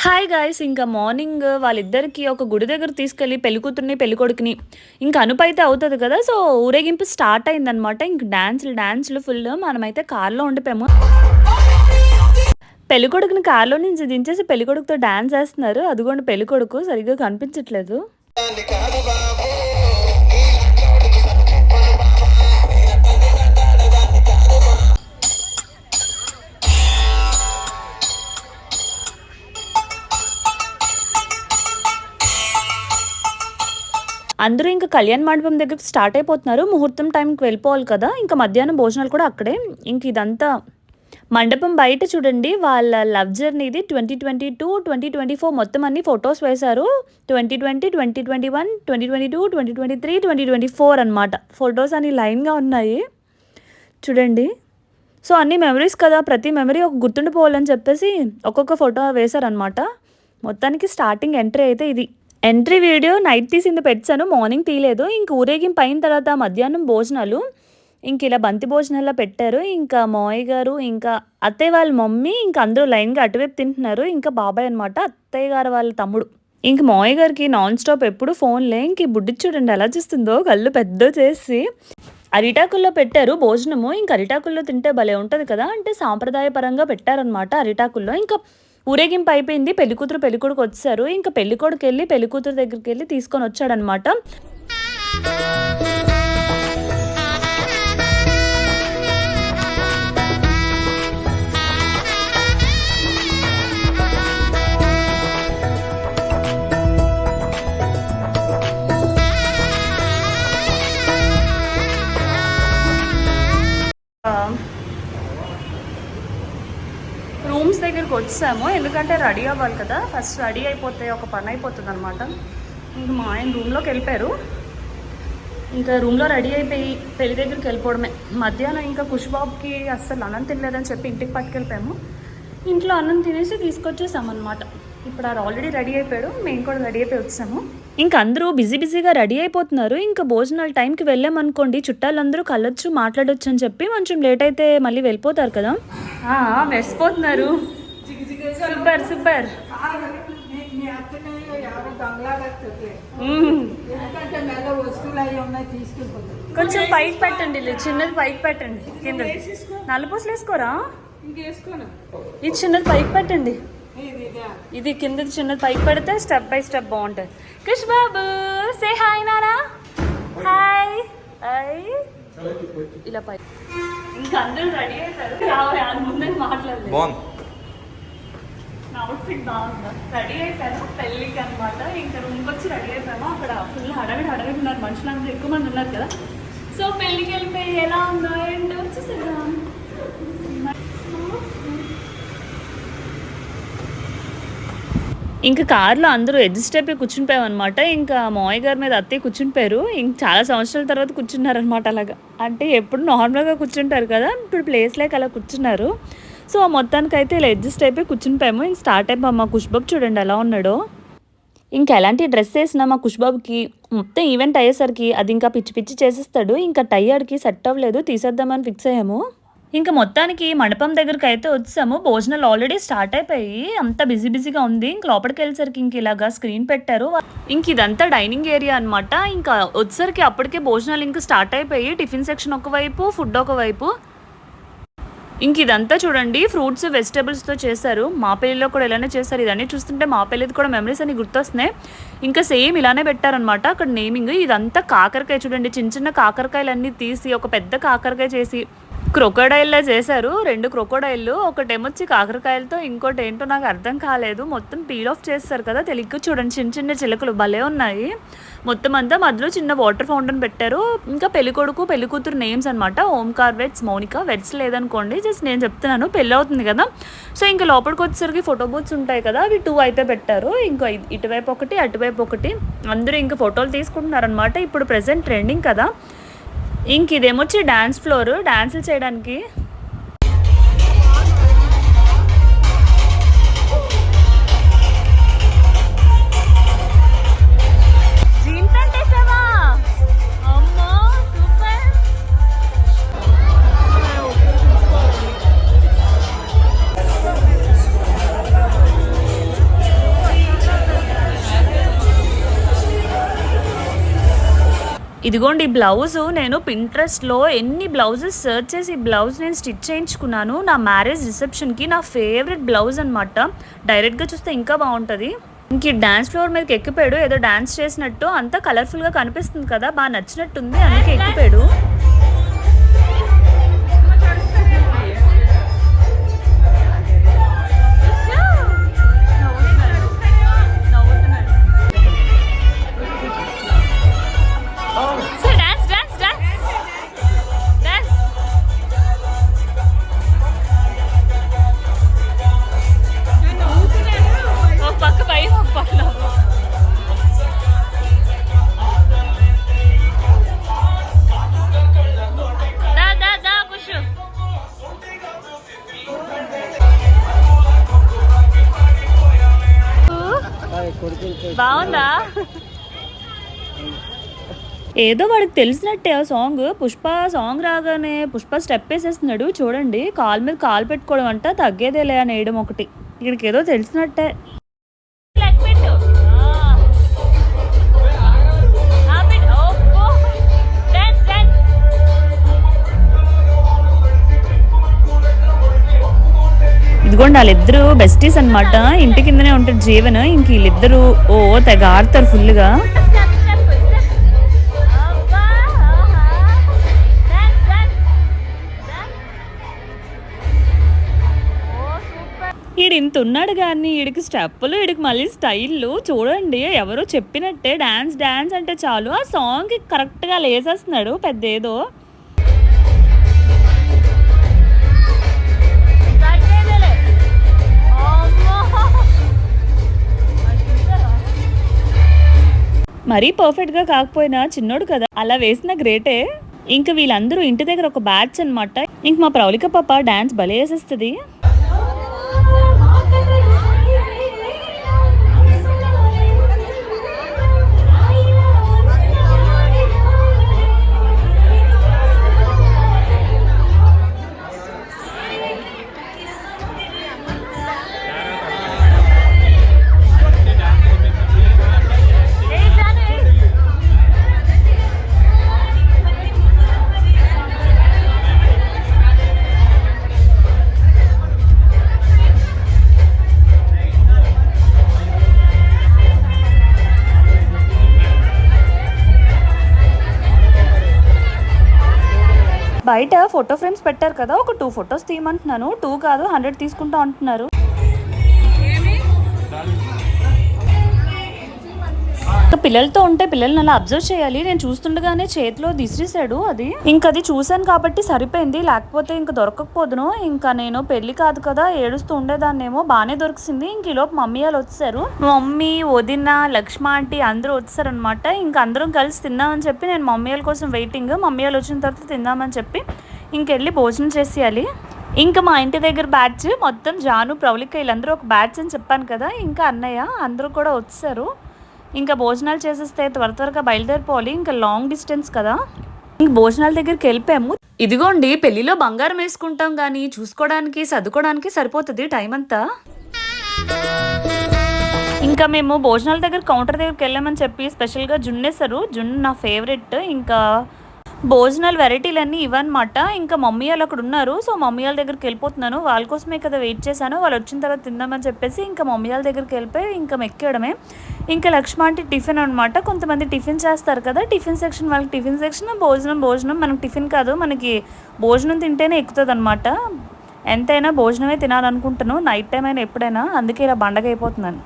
Hi guys, ఇంకా morning వాళ్ళిద్దరికి ఒక గుడి దగ్గర తీసుకెళ్ళి పెళ్ళికూతుర్ని పెళ్ళికొడుకుని ఇంకా అనుపైతే అవుతుంది కదా. సో ఊరేగింపు స్టార్ట్ అయిందనమాట. ఇంక డాన్సులు ఫుల్. మనమైతే కార్లో ఉండిపోయాము. పెళ్ళికొడుకుని కార్లో నుంచి దించేసి పెళ్ళికొడుకుతో డాన్స్ వేస్తున్నారు. అదిగోండి పెళ్ళికొడుకు సరిగ్గా కనిపించట్లేదు. అందరూ ఇంకా కళ్యాణ మండపం దగ్గరికి స్టార్ట్ అయిపోతున్నారు. ముహూర్తం టైంకి వెళ్ళిపోవాలి కదా. ఇంకా మధ్యాహ్నం భోజనాలు కూడా అక్కడే. ఇంక ఇదంతా మండపం బయట చూడండి. వాళ్ళ లవ్ జర్నీది 2022, 2024 మొత్తం అన్ని ఫొటోస్ వేశారు. 2020, 2021, 2022, 2023, 2024 అనమాట. ఫొటోస్ అన్ని లైన్గా ఉన్నాయి చూడండి. సో అన్ని మెమరీస్ కదా, ప్రతి మెమరీ ఒక గుర్తుండిపోవాలని చెప్పేసి ఒక్కొక్క ఫోటో వేశారనమాట. మొత్తానికి స్టార్టింగ్ ఎంట్రీ అయితే ఇది. ఎంట్రీ వీడియో నైట్ తీసింది పెట్టాను, మార్నింగ్ తీయలేదు. ఇంక ఊరేగింపు అయిన తర్వాత మధ్యాహ్నం భోజనాలు ఇంక ఇలా బంతి భోజనాల్లో పెట్టారు. ఇంకా మావయ్య గారు ఇంకా అత్తయ్య వాళ్ళ మమ్మీ ఇంకా అందరూ లైన్గా అటువైపు తింటున్నారు. ఇంకా బాబాయ్ అనమాట, అత్తయ్య గారు వాళ్ళ తమ్ముడు. ఇంక మావయ్య గారికి నాన్ స్టాప్ ఎప్పుడు ఫోన్లే. ఇంక ఈ బుడ్డి చూడండి ఎలా చూస్తుందో, కళ్ళు పెద్ద చేసి. అరిటాకుల్లో పెట్టారు భోజనము. ఇంక అరిటాకుల్లో తింటే భలే ఉంటుంది కదా, అంటే సాంప్రదాయపరంగా పెట్టారనమాట అరిటాకుల్లో. ఇంకా ఊరేగింపు అయిపోయింది. పెళ్ళికూతురు పెళ్ళికొడుకు వచ్చారు. ఇంకా పెళ్ళికొడుకు వెళ్ళి పెళ్ళికూతురు దగ్గరికి వెళ్ళి తీసుకొని వచ్చాడనమాట. రూమ్స్ దగ్గరికి వచ్చాము, ఎందుకంటే రెడీ అవ్వాలి కదా. ఫస్ట్ రెడీ అయిపోతే ఒక పని అయిపోతుంది అనమాట. ఇంక మా ఆయన రూమ్లోకి వెళ్ళిపోయారు. ఇంకా రూమ్లో రెడీ అయిపోయి పెళ్లి దగ్గరికి వెళ్ళిపోవడమే. మధ్యాహ్నం ఇంకా కుష్బాబుకి అస్సలు అన్నం తినలేదని చెప్పి ఇంటికి పట్టుకెళ్ళిపోయాము. ఇంట్లో అన్నం తినేసి తీసుకొచ్చేసామన్నమాట. ఇప్పుడు అది ఆల్రెడీ రెడీ అయిపోయాడు, మేము కూడా రెడీ అయిపోయి వచ్చాము. ఇంకా అందరూ బిజీగా రెడీ అయిపోతున్నారు. ఇంకా భోజనాల టైంకి వెళ్ళామనుకోండి, చుట్టాలందరూ కలొచ్చు మాట్లాడొచ్చు అని చెప్పి కొంచెం లేట్ అయితే మళ్ళీ వెళ్ళిపోతారు కదా. మెరిసిపోతున్నారు. Super super. కొంచెం పైకి పెట్టండి, చిన్నది పైకి పెట్టండి. కింద నల్లపూసలు వేసుకోరా, ఇది చిన్నది పైకి పెట్టండి. ఇది కిందది చిన్నది పైకి పెడితే స్టెప్ బై స్టెప్ బాగుంటుంది. కృష్ బాబు సే హాయ్ నానా. హాయ్. ఇలా పై ఇంకా అందరూ రెడీ అవుతారు. ముందే మాట్లాడలేదు. నా అవుట్ఫిట్ బాగుందా? రెడీ అయిపోయాను పెళ్ళికి అనమాట. ఇంకా రూమ్కి వచ్చి రెడీ అయిపోయాము. అక్కడ ఫుల్ హడావిడి ఉన్నారు, మనుషులు అందరూ ఎక్కువ మంది ఉన్నారు కదా. సో పెళ్ళికి వెళ్ళిపోయి ఎలా ఉందో ఏంటో వచ్చేసేద్దాం. ఇంకా కార్లో అందరూ అడ్జస్ట్ అయిపోయి కూర్చునిపోయాం అనమాట. ఇంకా మావయ్య గారి మీద అత్తయ్య కూర్చునిపోయారు. ఇంక చాలా సంవత్సరాల తర్వాత కూర్చున్నారనమాట. అలాగా అంటే ఎప్పుడు నార్మల్గా కూర్చుంటారు కదా, ఇప్పుడు ప్లేస్ లేక అలా కూర్చున్నారు. సో మొత్తానికి అయితే ఇలా అడ్జస్ట్ అయిపోయి కూర్చునిపోయాము. ఇంక స్టార్ట్ అయిపోయాం. మా కుష్బాబు చూడండి ఎలా ఉన్నాడో. ఇంకా ఎలాంటి డ్రెస్ వేసినా మా కుష్బాబుకి మొత్తం ఈవెంట్ అయ్యేసరికి అది ఇంకా పిచ్చి చేసేస్తాడు. ఇంకా టై ఆడికి సెట్ అవ్వలేదు, తీసేద్దామని ఫిక్స్ అయ్యాము. ఇంకా మొత్తానికి మండపం దగ్గరికి అయితే వచ్చాము. భోజనాలు ఆల్రెడీ స్టార్ట్ అయిపోయి అంతా బిజీగా ఉంది. ఇంక లోపలికి వెళ్ళేసరికి ఇంక ఇలాగా స్క్రీన్ పెట్టారు. ఇంక ఇదంతా డైనింగ్ ఏరియా అనమాట. ఇంకా వచ్చేసరికి అప్పటికే భోజనాలు ఇంకా స్టార్ట్ అయిపోయి టిఫిన్ సెక్షన్ ఒకవైపు, ఫుడ్ ఒకవైపు. ఇంక ఇదంతా చూడండి ఫ్రూట్స్ వెజిటేబుల్స్తో చేశారు. మా పెళ్ళిలో కూడా ఇలానే చేశారు. ఇదన్నీ చూస్తుంటే మా పెళ్ళిది కూడా మెమరీస్ అని గుర్తొస్తున్నాయి. ఇంకా సేమ్ ఇలానే పెట్టారనమాట అక్కడ నేమింగ్. ఇదంతా కాకరకాయ చూడండి, చిన్న కాకరకాయలన్నీ తీసి ఒక పెద్ద కాకరకాయ చేసి క్రొకోడైల్లా చేశారు. 2 క్రొకోడైల్లు, ఒకటేమొచ్చి కాకరకాయలతో, ఇంకోటి ఏంటో నాకు అర్థం కాలేదు. మొత్తం పీల్ ఆఫ్ చేస్తారు కదా తెలియక. చూడండి చిన్న చిలుకలు భలే ఉన్నాయి. మొత్తం అంతా మధ్యలో చిన్న వాటర్ ఫౌంటైన్ పెట్టారు. ఇంకా పెళ్ళికొడుకు పెళ్ళికూతురు నేమ్స్ అనమాట. ఓంకార్ వెడ్స్, మౌనిక వెడ్స్ లేదనుకోండి, జస్ట్ నేను చెప్తున్నాను, పెళ్ళి అవుతుంది కదా. సో ఇంకా లోపలికి వచ్చేసరికి ఫోటో బూత్స్ ఉంటాయి కదా, అవి 2 అయితే పెట్టారు. ఇంకా ఇటువైపు ఒకటి, అటువైపు ఒకటి. అందరూ ఇంకా ఫోటోలు తీసుకుంటున్నారనమాట. ఇప్పుడు ప్రెసెంట్ ట్రెండింగ్ కదా. ఇంక ఇదేమొచ్చి డ్యాన్స్ ఫ్లోర్, డ్యాన్సులు చేయడానికి. ఇదిగోండి ఈ బ్లౌజు నేను పింట్రెస్ట్లో ఎన్ని బ్లౌజెస్ సెర్చ్ చేసి ఈ బ్లౌజ్ నేను స్టిచ్ చేయించుకున్నాను నా మ్యారేజ్ రిసెప్షన్కి. నా ఫేవరెట్ బ్లౌజ్ అనమాట. డైరెక్ట్గా చూస్తే ఇంకా బాగుంటుంది. ఇంక డాన్స్ ఫ్లోర్ మీదకి ఎక్కిపోయాడు. ఏదో డాన్స్ చేసినట్టు అంతా కలర్ఫుల్గా కనిపిస్తుంది కదా, బాగా నచ్చినట్టుంది, అందుకే ఎక్కిపోయాడు. బాగుందా? ఏదో వాడికి తెలిసినట్టే ఆ సాంగ్. పుష్ప సాంగ్ రాగానే పుష్ప స్టెప్ వేసేస్తున్నాడు చూడండి. కాలు మీద కాలు పెట్టుకోవడం అంట, తగ్గేదేలే అని వేయడం ఒకటి. ఇక్కడికి ఏదో తెలిసినట్టే. ఇదిగోండి వాళ్ళిద్దరు బెస్టీస్ అనమాట. ఇంటి కిందనే ఉంటాడు జీవన్. ఇంక వీళ్ళిద్దరు తెగ ఆడతారు ఫుల్గా. ఈడు ఇంత ఉన్నాడు కానీ వీడికి స్టెప్పులు, వీడికి మళ్ళీ స్టైళ్ళు చూడండి. ఎవరో చెప్పినట్టే డాన్స్ డాన్స్ అంటే చాలు ఆ సాంగ్కి కరెక్ట్గా లేసేస్తున్నాడు పెద్ద ఏదో. మరీ పర్ఫెక్ట్గా కాకపోయినా చిన్నోడు కదా, అలా వేసిన గ్రేటే. ఇంకా వీళ్ళందరూ ఇంటి దగ్గర ఒక బ్యాచ్ అనమాట. ఇంక మా ప్రౌలిక పాప డాన్స్ భలే వేసేస్తుంది. బయట ఫోటో ఫ్రేమ్స్ పెట్టారు కదా, ఒక 2 ఫొటోస్ తీయమంటున్నాను. 2 కాదు 100 తీసుకుంటా అంటున్నారు. పిల్లలతో ఉంటే పిల్లల్ని అలా అబ్జర్వ్ చేయాలి. నేను చూస్తుండగానే చేతిలో దిసిరేసాడు అది. ఇంక అది చూశాను కాబట్టి సరిపోయింది, లేకపోతే ఇంక దొరకకపోదును. ఇంకా నేను పెళ్లి కాదు కదా ఏడుస్తూ ఉండేదాన్నేమో. బాగానే దొరికింది. ఇంక ఈలోపు మమ్మీ వాళ్ళు వచ్చారు. మమ్మీ, వదిన, లక్ష్మ ఆంటీ అందరూ వచ్చారనమాట. ఇంక అందరం కలిసి తిందామని చెప్పి నేను మమ్మీ వాళ్ళ కోసం వెయిటింగ్. మమ్మీ వాళ్ళు వచ్చిన తర్వాత తిందామని చెప్పి ఇంకెళ్ళి భోజనం చేసేయాలి. ఇంకా మా ఇంటి దగ్గర బ్యాచ్ మొత్తం జాను, ప్రౌలిక వీళ్ళందరూ ఒక బ్యాచ్ అని చెప్పాను కదా. ఇంకా అన్నయ్య అందరూ కూడా వచ్చారు. ఇంకా భోజనాలు చేసేస్తే త్వరగా బయలుదేరిపోవాలి. ఇంకా లాంగ్ డిస్టెన్స్ కదా. ఇంక భోజనాల దగ్గరికి వెళ్ళిపోయాము. ఇదిగోండి పెళ్లిలో బంగారం వేసుకుంటాం కానీ చూసుకోవడానికి సర్దుకోవడానికి సరిపోతుంది టైం అంతా. ఇంకా మేము భోజనాల దగ్గర కౌంటర్ దగ్గరికి వెళ్ళామని చెప్పి స్పెషల్గా జున్నేసారు. జున్ను నా ఫేవరెట్. ఇంకా భోజనాలు వెరైటీలన్నీ ఇవన్నమాట. ఇంకా మమ్మీ వాళ్ళు అక్కడ ఉన్నారు. సో మమ్మీ వాళ్ళ దగ్గరికి వెళ్ళిపోతున్నాను. వాళ్ళ కోసమే కదా వెయిట్ చేశాను. వాళ్ళు వచ్చిన తర్వాత తిందామని చెప్పేసి ఇంకా మమ్మీ వాళ్ళ దగ్గరికి వెళ్ళిపోయి ఇంకా మెక్కేయడమే. ఇంకా లక్ష్మ అంటే టిఫిన్ అనమాట. కొంతమంది టిఫిన్ చేస్తారు కదా, టిఫిన్ సెక్షన్ వాళ్ళకి టిఫిన్ సెక్షన్, భోజనం మనకి టిఫిన్ కాదు, మనకి భోజనం తింటేనే ఎక్కుతుంది అనమాట. ఎంతైనా భోజనమే తినాలనుకుంటాను నైట్ టైం అయినా ఎప్పుడైనా. అందుకే ఇలా బండగ అయిపోతున్నాను.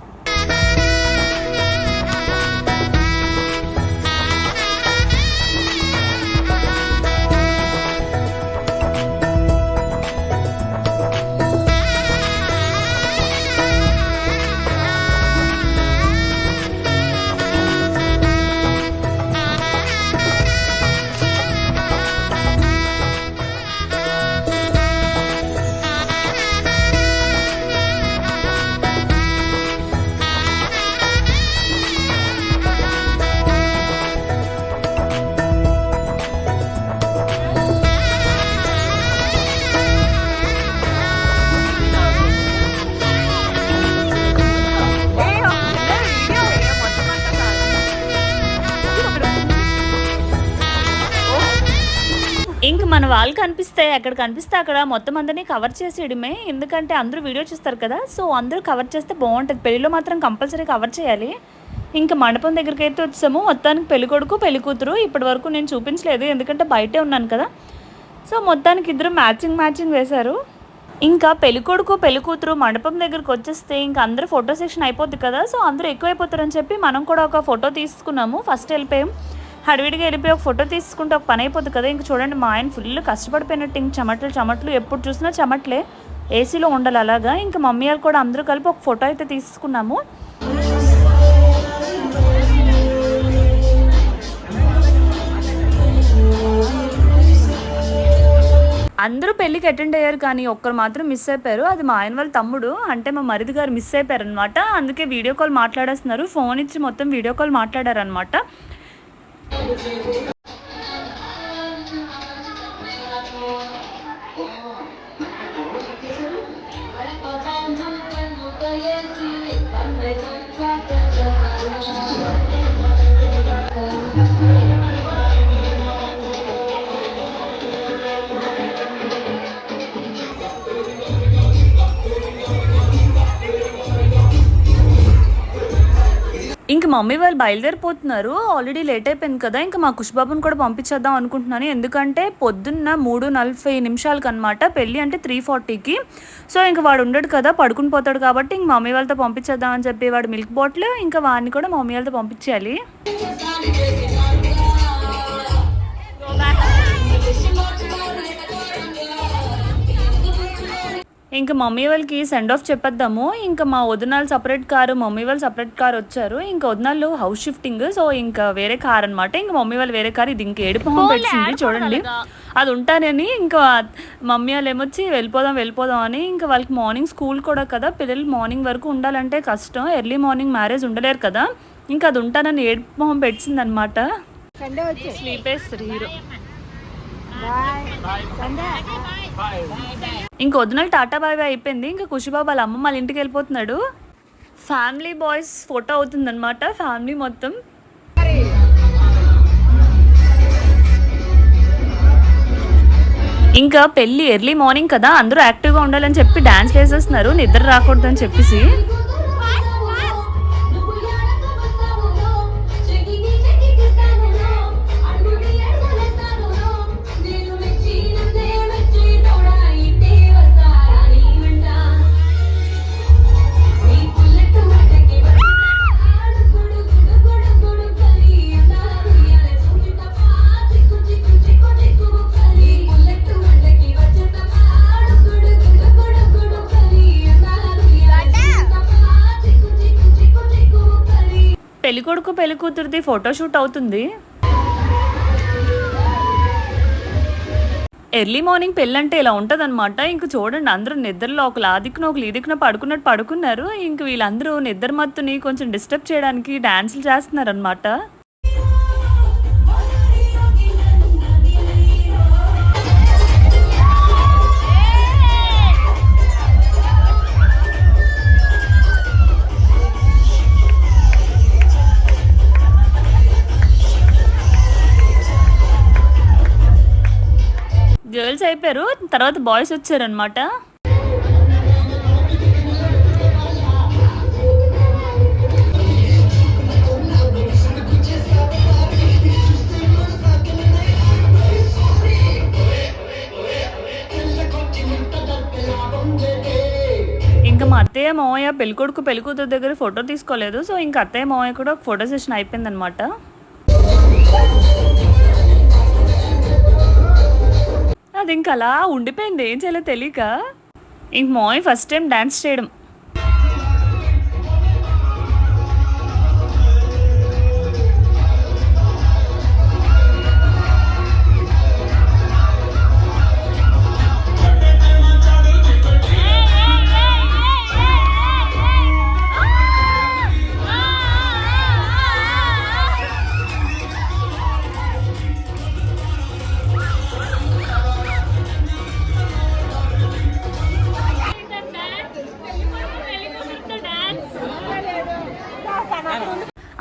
కాళ్ళు కనిపిస్తే ఎక్కడ కనిపిస్తే అక్కడ మొత్తం అందరినీ కవర్ చేసేయడమే, ఎందుకంటే అందరూ వీడియో చూస్తారు కదా, సో అందరూ కవర్ చేస్తే బాగుంటుంది. పెళ్ళిలో మాత్రం కంపల్సరీ కవర్ చేయాలి. ఇంకా మండపం దగ్గరికి అయితే వచ్చాము. మొత్తానికి పెళ్ళికొడుకు పెళ్లి కూతురు ఇప్పటి వరకు నేను చూపించలేదు, ఎందుకంటే బయటే ఉన్నాను కదా. సో మొత్తానికి ఇద్దరు మ్యాచింగ్ వేశారు. ఇంకా పెళ్ళికొడుకు పెళ్లి కూతురు మండపం దగ్గరికి వచ్చేస్తే ఇంకా అందరూ ఫోటో సెక్షన్ అయిపోద్ది కదా, సో అందరూ ఎక్కువైపోతారని చెప్పి మనం కూడా ఒక ఫోటో తీసుకున్నాము. ఫస్ట్ వెళ్ళిపోయాం, హడావిడిగా వెళ్ళిపోయి ఒక ఫోటో తీసుకుంటే ఒక పని అయిపోద్ది కదా. ఇంక చూడండి మా ఆయన ఫుల్ కష్టపడిపోయినట్టు, ఇంక చెమటలు ఎప్పుడు చూసినా చెమటలే, ఏసీలో ఉండాలి అలాగా. ఇంకా మమ్మీ వాళ్ళు కూడా అందరూ కలిపి ఒక ఫోటో అయితే తీసుకున్నాము. అందరూ పెళ్ళికి అటెండ్ అయ్యారు కానీ ఒక్కరు మాత్రం మిస్ అయిపోయారు. అది మా ఆయన వాళ్ళ తమ్ముడు, అంటే మా మరిది గారు మిస్ అయిపోయారు అనమాట. అందుకే వీడియో కాల్ మాట్లాడేస్తున్నారు, ఫోన్ ఇచ్చి మొత్తం వీడియో కాల్ మాట్లాడారనమాట. ఇంక మమ్మీ వాళ్ళు బయలుదేరిపోతున్నారు, ఆల్రెడీ లేట్ అయిపోయింది కదా. ఇంకా మా కుష్బాబుని కూడా పంపించేద్దాం అనుకుంటున్నాను, ఎందుకంటే పొద్దున్న 3:40 అనమాట పెళ్ళి, అంటే 3:40కి. సో ఇంకా వాడు ఉండడు కదా, పడుకుని పోతాడు కాబట్టి ఇంక మమ్మీ వాళ్ళతో పంపించేద్దాం అని చెప్పి వాడు మిల్క్ బాటిల్, ఇంకా వాడిని కూడా మమ్మీ వాళ్ళతో పంపించేయాలి. ఇంకా మమ్మీ వాళ్ళకి సెండ్ ఆఫ్ చెప్పేద్దాము. ఇంకా మా వదినాలు సపరేట్ కారు, మమ్మీ వాళ్ళు సపరేట్ కారు వచ్చారు. ఇంకా వదినాలు హౌస్ షిఫ్టింగ్, సో ఇంకా వేరే కార్ అనమాట. ఇంకా మమ్మీ వాళ్ళు వేరే కారు, ఇది ఇంకా ఏడుపొహం పెట్టింది చూడండి. అది ఉంటానని ఇంకా మమ్మీ వాళ్ళు ఏమొచ్చి వెళ్ళిపోదాం అని. ఇంకా వాళ్ళకి మార్నింగ్ స్కూల్ కూడా కదా, పిల్లలు మార్నింగ్ వరకు ఉండాలంటే కష్టం, ఎర్లీ మార్నింగ్ మ్యారేజ్ ఉండలేరు కదా. ఇంకా అది ఉంటానని ఏడుపొహం పెట్టింది అనమాట. స్లీపేస్తారు హీరో. ఇంక వదినలు టాటా బాయ్ బాయ్ అయిపోయింది. ఇంకా ఖుషిబాబు వాళ్ళ అమ్మ వాళ్ళ ఇంటికి వెళ్ళిపోతున్నాడు. ఫ్యామిలీ బాయ్స్ ఫోటో అవుతుంది అనమాట, ఫ్యామిలీ మొత్తం. ఇంకా పెళ్ళి ఎర్లీ మార్నింగ్ కదా, అందరూ యాక్టివ్గా ఉండాలని చెప్పి డాన్స్ వేసేస్తున్నారు, నిద్ర రాకూడదని చెప్పేసి. పెళ్ళికొడుకు పెళ్లి కూతురిది ఫోటోషూట్ అవుతుంది. ఎర్లీ మార్నింగ్ పెళ్ళంటే ఇలా ఉంటుంది అనమాట. ఇంక చూడండి అందరూ నిద్రలో ఒకళ్ళు ఆ దిక్కున ఒకళ్ళు ఈ దిక్కున పడుకున్నారు. ఇంక వీళ్ళందరూ నిద్ర మత్తుని కొంచెం డిస్టర్బ్ చేయడానికి డాన్సులు చేస్తున్నారు అనమాట. గర్ల్స్ అయిపోయారు, తర్వాత బాయ్స్ వచ్చారనమాట. ఇంకా మా అత్తయ్య మావయ్య పెళ్ళికొడుకు పెళ్ళికూతురు దగ్గర ఫోటో తీసుకోలేదు, సో ఇంకా అత్తయ్య మావయ్య కూడా ఫోటో సెషన్ అయిపోయింది అనమాట. అది ఇంకా అలా ఉండిపోయింది, ఏం చేయాలో తెలియక. ఇంక మావయ్య ఫస్ట్ టైం డాన్స్ చేయడం.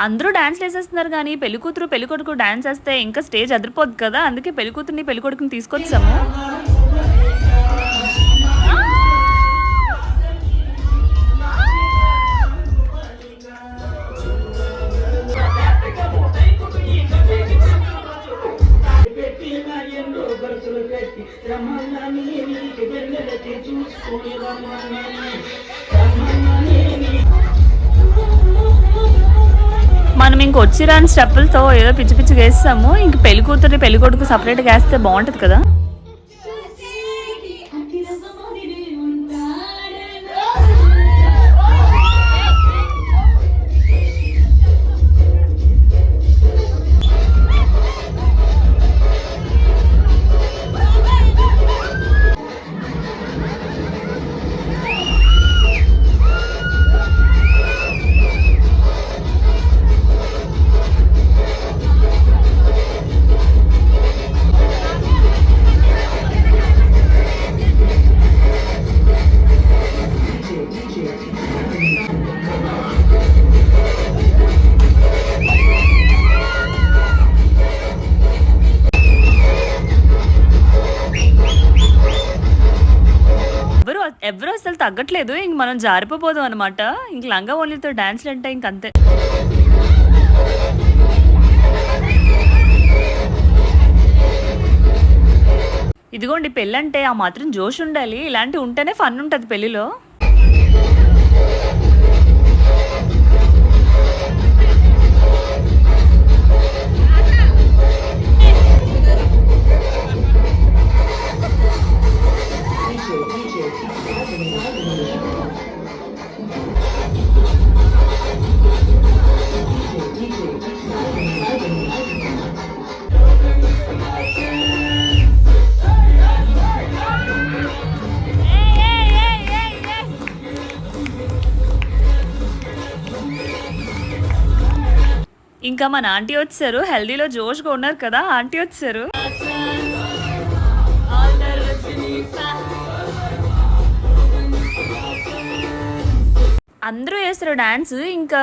అందరూ డాన్స్లు వేసేస్తున్నారు కానీ పెళ్లికూతురు పెళ్లికొడుకు డాన్స్ వేస్తే ఇంకా స్టేజ్ అదిరిపోద్ది కదా, అందుకే పెళ్లికూతుర్ని పెళ్లికొడుకుని తీసుకొచ్చాము. మనం ఇంక వచ్చి రాని స్టెప్పులతో ఏదో పిచ్చి పిచ్చిగా వేస్తాము. ఇంక పెళ్లి కూతుర్ని పెళ్లి కొడుకు సపరేట్గా వేస్తే బాగుంటుంది కదా. ఎవరు అసలు తగ్గట్లేదు. ఇంక మనం జారిపోదాం అనమాట. ఇంక లంగా ఓన్లీతో డాన్స్లు అంటే ఇంకంతే. ఇదిగోండి పెళ్ళంటే ఆ మాత్రం జోష్ ఉండాలి. ఇలాంటివి ఉంటేనే ఫన్ ఉంటుంది పెళ్లిలో. ఇంకా మన ఆంటీ వచ్చారు. హెల్దీలో జోష్గా ఉన్నారు కదా, ఆంటీ వచ్చారు. అందరూ వేస్తారు డాన్స్. ఇంకా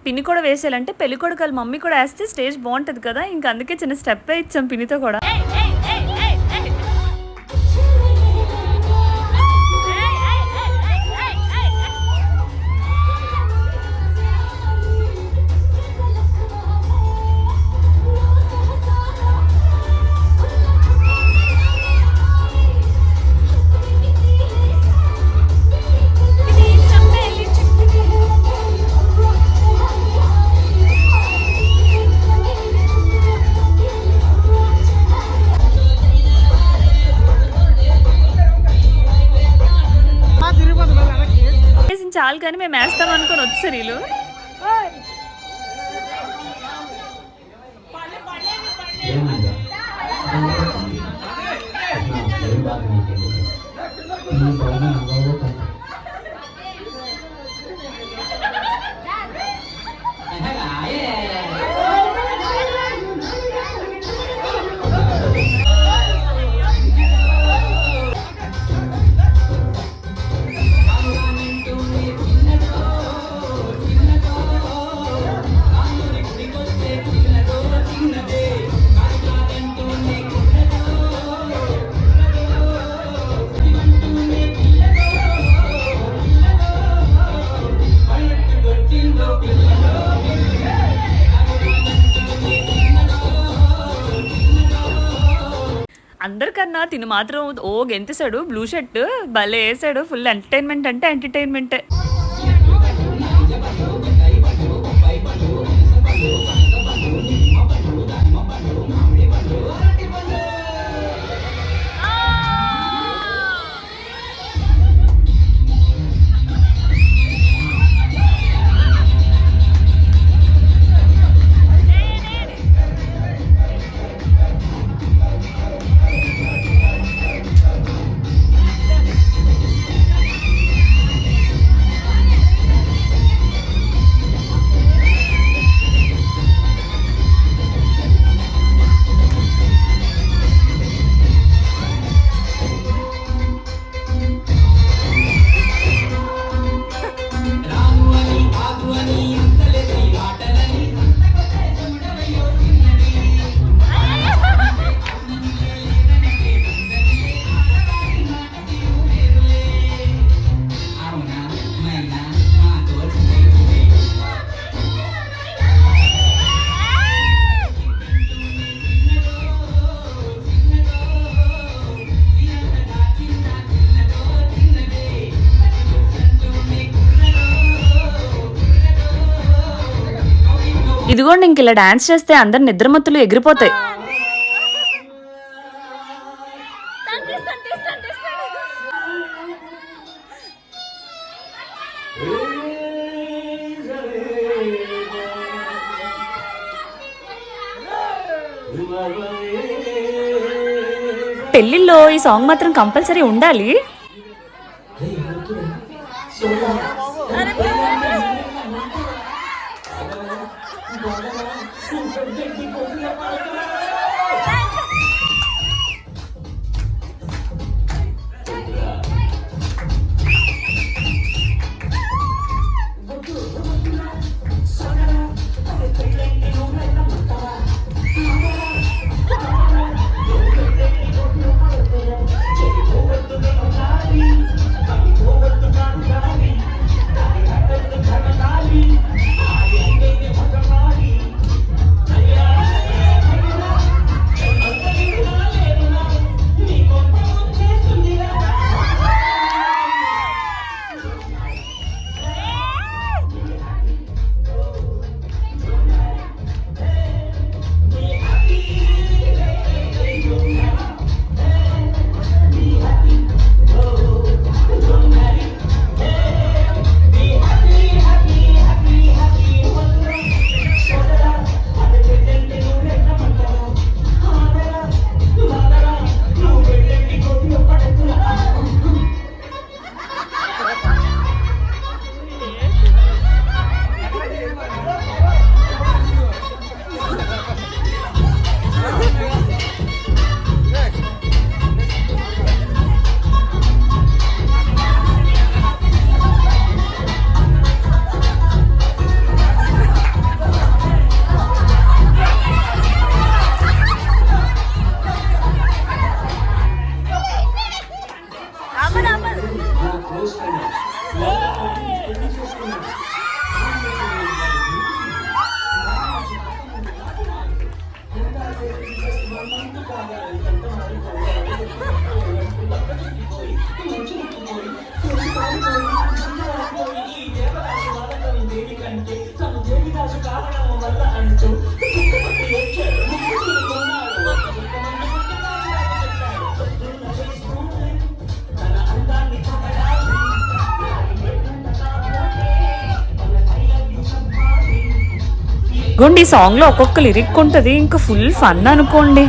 పిన్ని కూడా వేసేయాలంటే పెళ్లి కొడుకు మమ్మీ కూడా వేస్తే స్టేజ్ బాగుంటుంది కదా. ఇంకా అందుకే చిన్న స్టెప్ ఇచ్చాం పిన్నితో కూడా. చాలు కానీ మేము వేస్తాం అనుకుని వచ్చారు వీళ్ళు. అందరికన్నా తిను మాత్రం ఓ గెంతేసాడు. బ్లూ షర్ట్ భలే వేసాడు. ఫుల్ ఎంటర్టైన్మెంట్ అంటే ఎంటర్టైన్మెంటే. ఇదిగోండి ఇంక ఇలా డాన్స్ చేస్తే అందరు నిద్రమత్తులు ఎగిరిపోతాయి. పెళ్ళిళ్ళలో ఈ సాంగ్ మాత్రం కంపల్సరీ ఉండాలి. గుండి సాంగ్ లో ఒక్కొక్క లిరిక్ ఉంటది, ఇంకా ఫుల్ ఫన్ అనుకోండి.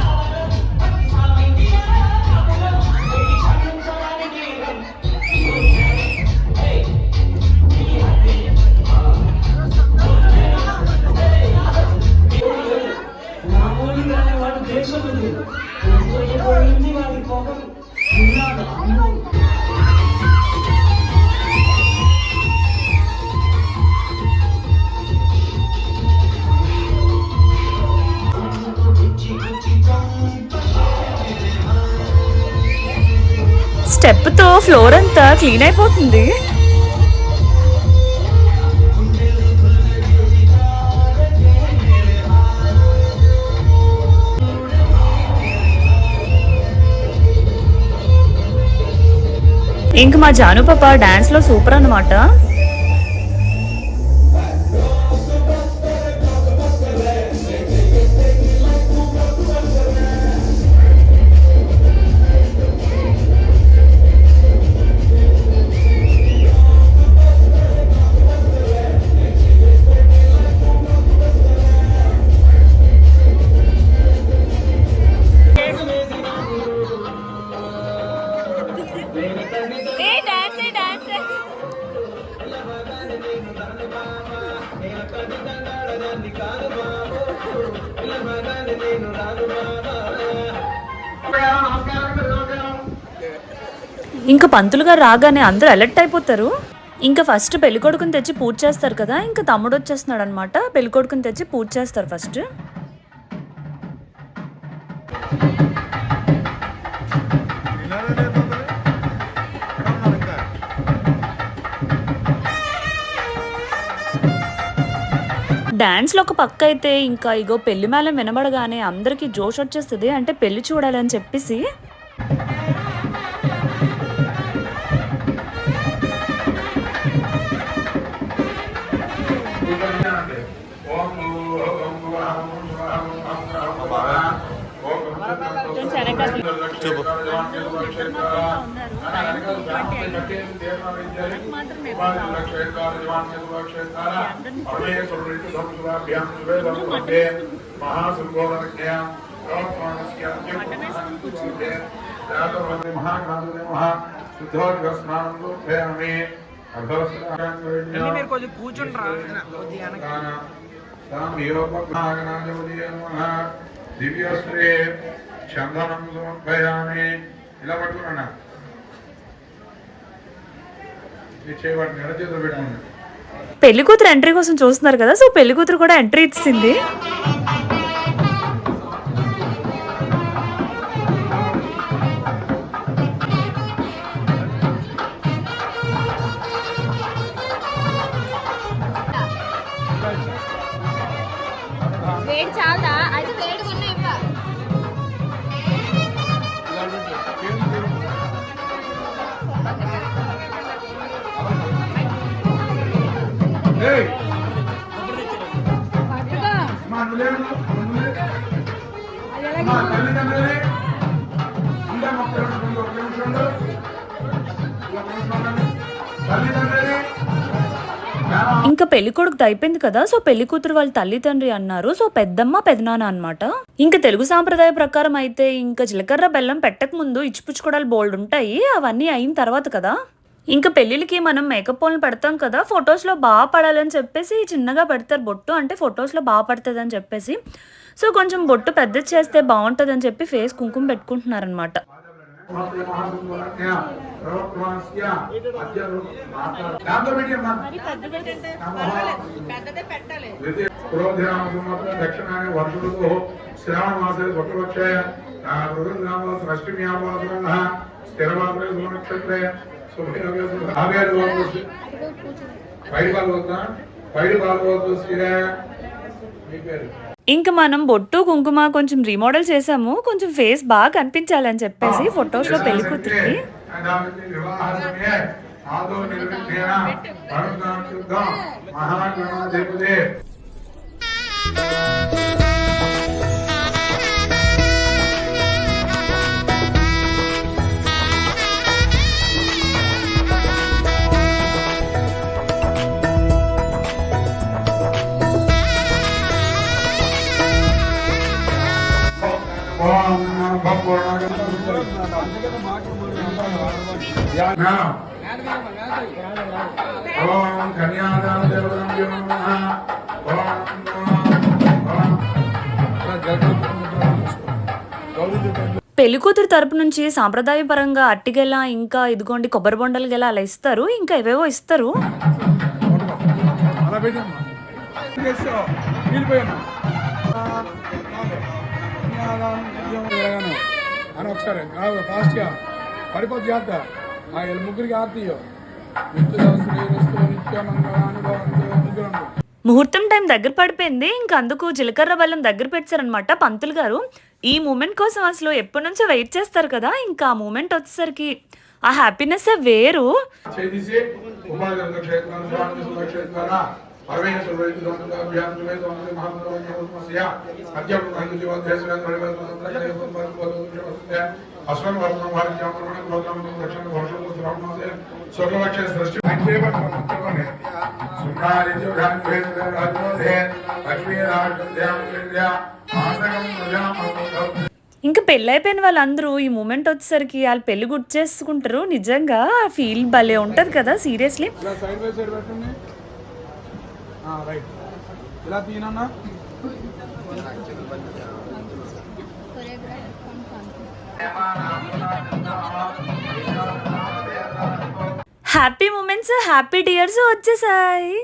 స్టెప్ తో ఫ్లోర్ అంతా క్లీన్ అయిపోతుంది. ఇంక మా జాను పాప డాన్స్ లో సూపర్ అన్నమాట. ఇంకా పంతులు గారు రాగానే అందరూ అలర్ట్ అయిపోతారు. ఇంకా ఫస్ట్ పెళ్ళికొడుకుని తెచ్చి పూజ చేస్తారు కదా, ఇంకా తమ్ముడు వచ్చేస్తున్నాడు అనమాట. పెళ్ళికొడుకుని తెచ్చి పూజ చేస్తారు ఫస్ట్. డాన్స్లో ఒక పక్క అయితే ఇంకా ఇగో పెళ్లి మేళం వినబడగానే అందరికీ జోష్ వచ్చేస్తుంది, అంటే పెళ్లి చూడాలని చెప్పేసి. ఉన్నారు. టైం 2:20 అయింది. నాకు మాత్రం ఎప్పుడు మటన్ వేసుకుని కూర్చుంటారు. మీరు కొంచెం కూర్చుంటారా దివ్యశ్రీ చందనం సమర్పయామి. ఇలా పట్టుకున్నా చేయబడి నెల చేతులు పెట్టుకున్నా. పెళ్లి కూతురు ఎంట్రీ కోసం చూస్తున్నారు కదా, సో పెళ్లి కూతురు కూడా ఎంట్రీ ఇచ్చింది. వేడి చాలా అయితే వేడి ఉన్నాయి ఇంకా పెళ్లి కొడుకు అయిపోయింది కదా, సో పెళ్లి కూతురు వాళ్ళ తల్లిదండ్రి అన్నారు. సో పెద్దమ్మ పెదనాన్న అనమాట. ఇంకా తెలుగు సాంప్రదాయ ప్రకారం అయితే ఇంకా జీలకర్ర బెల్లం పెట్టక ముందు ఇచ్చిపుచ్చుకోవడాలు బోల్డ్ ఉంటాయి. అవన్నీ అయిన తర్వాత కదా ఇంకా పెళ్ళిళ్ళకి మనం మేకప్ పోల్ని పెడతాం కదా, ఫొటోస్లో బాగా పడాలని చెప్పేసి చిన్నగా పెడతారు బొట్టు, అంటే ఫొటోస్లో బాగా పడుతుంది అని చెప్పేసి. సో కొంచెం బొట్టు పెద్ద చేస్తే బాగుంటుంది అని చెప్పి ఫేస్ కుంకుమ పెట్టుకుంటున్నారనమాట. దక్షిణాన్ని వర్షుడు శ్రావణ మాసే స్వక్షే స్థిరమాత్రే నక్షత్రే ఇంకా మనం బొట్టు కుంకుమ కొంచెం రీమోడల్ చేసాము, కొంచెం ఫేస్ బాగా కనిపించాలని చెప్పేసి ఫొటోస్ లో పెళ్లి కూతురికి. పెళ్లి కూతురు తరపు నుంచి సాంప్రదాయ పరంగా అట్టిగెల, ఇంకా ఇదిగోండి కొబ్బరి బొండలు గెల అలా ఇస్తారు, ఇంకా ఏవేవో ఇస్తారు. అని ఒకసారి ఫాస్ట్గా పడిపోద్ది చేద్దా ముగ్గురికి ఆర్తీయో ముహూర్తం టైం దగ్గర పడిపోయింది. ఇంకా అందుకు జీలకర్ర బెల్లం దగ్గర పెట్టారనమాట పంతులు గారు. ఈ మూమెంట్ కోసం అసలు ఎప్పటి నుంచో వెయిట్ చేస్తారు కదా, ఇంకా ఆ మూమెంట్ వచ్చేసరికి ఆ హ్యాపీనెస్ వేరు. ఇంకా పెళ్ళి అయిపోయిన వాళ్ళందరూ ఈ మూమెంట్ వచ్చేసరికి వాళ్ళు పెళ్లి గుర్తు చేసుకుంటారు. నిజంగా ఫీల్ భలే ఉంటది కదా, seriously. Happy moments, happy tears వచ్చేసాయి.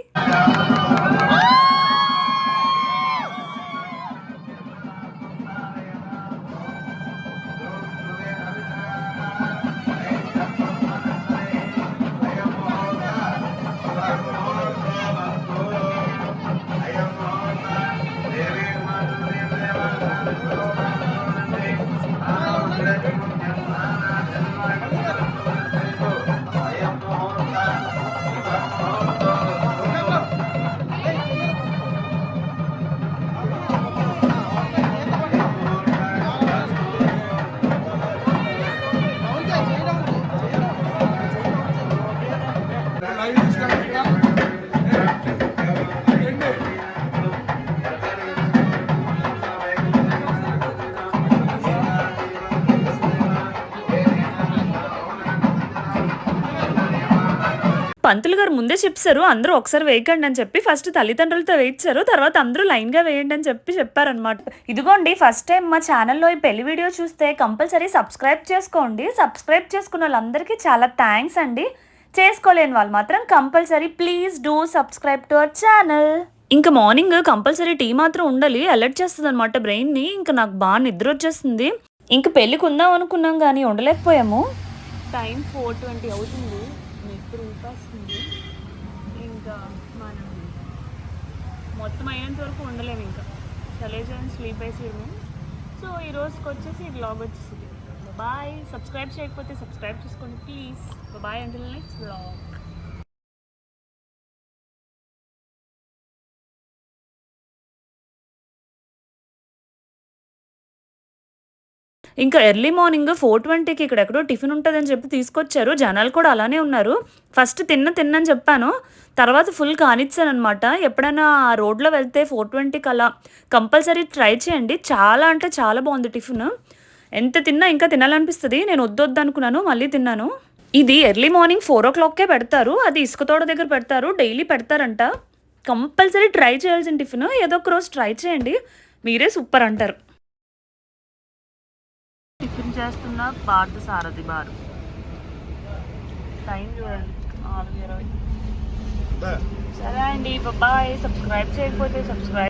పంతులు గారు ముందే చెప్పారు అందరూ ఒకసారి వేయకండి అని చెప్పి. ఫస్ట్ తల్లిదండ్రులతో వేయించారు, తర్వాత అందరూ లైన్గా వేయండి అని చెప్పి చెప్పారనమాట. ఇదిగోండి ఫస్ట్ టైం మా ఛానల్లో ఈ పెళ్లి వీడియో చూస్తే కంపల్సరీ సబ్స్క్రైబ్ చేసుకోండి. సబ్స్క్రైబ్ చేసుకున్న వాళ్ళందరికీ చాలా థ్యాంక్స్ అండి. చేసుకోలేని వాళ్ళు మాత్రం compulsory please do subscribe to our channel. ఇంకా మార్నింగ్ కంపల్సరీ టీ మాత్రం ఉండాలి, అలర్ట్ చేస్తుంది అనమాట బ్రెయిన్ని. ఇంకా నాకు బాగా నిద్ర వచ్చేస్తుంది. ఇంక పెళ్ళికి ఉందాం అనుకున్నాం కానీ ఉండలేకపోయాము. టైం 4:20 అవుతుంది, నిద్ర ఊపేస్తుంది. ఇంకా మనం మొత్తం అయినంత వరకు ఉండలేము, ఇంకా చలేజాన్ని స్లీప్ వేసేము. సో ఈ రోజుకి వచ్చేసి ఈ వ్లాగ్ వచ్చేసింది. బాయ్. సబ్స్క్రైబ్ చేయకపోతే సబ్స్క్రైబ్ చేసుకోండి please. Bye until next vlog. ఇంకా ఎర్లీ మార్నింగ్ 4:20కి ఇక్కడెక్కడో టిఫిన్ ఉంటుందని చెప్పి తీసుకొచ్చారు. జనాలు కూడా అలానే ఉన్నారు. ఫస్ట్ తిన్నని చెప్పాను, తర్వాత ఫుల్ కానిచ్చానమాట. ఎప్పుడైనా ఆ రోడ్లో వెళ్తే 4:20కి అలా కంపల్సరీ ట్రై చేయండి. చాలా అంటే చాలా బాగుంది టిఫిన్. ఎంత తిన్నా ఇంకా తినాలనిపిస్తుంది. నేను వద్దు అనుకున్నాను, మళ్ళీ తిన్నాను. ఇది ఎర్లీ మార్నింగ్ 4 o'clockకే పెడతారు. అది ఇసుక తోట దగ్గర పెడతారు, డైలీ పెడతారంట. కంపల్సరీ ట్రై చేయాల్సిన టిఫిన్. ఏదో ఒక రోజు ట్రై చేయండి, మీరే సూపర్ అంటారు. టిఫిన్ చేస్తున్న పార్థ సారథి బారు. టైం చూడండి 4:20. సరే అండి, బాయ్. సబ్స్క్రైబ్ చేయకపోతే సబ్స్క్రైబ్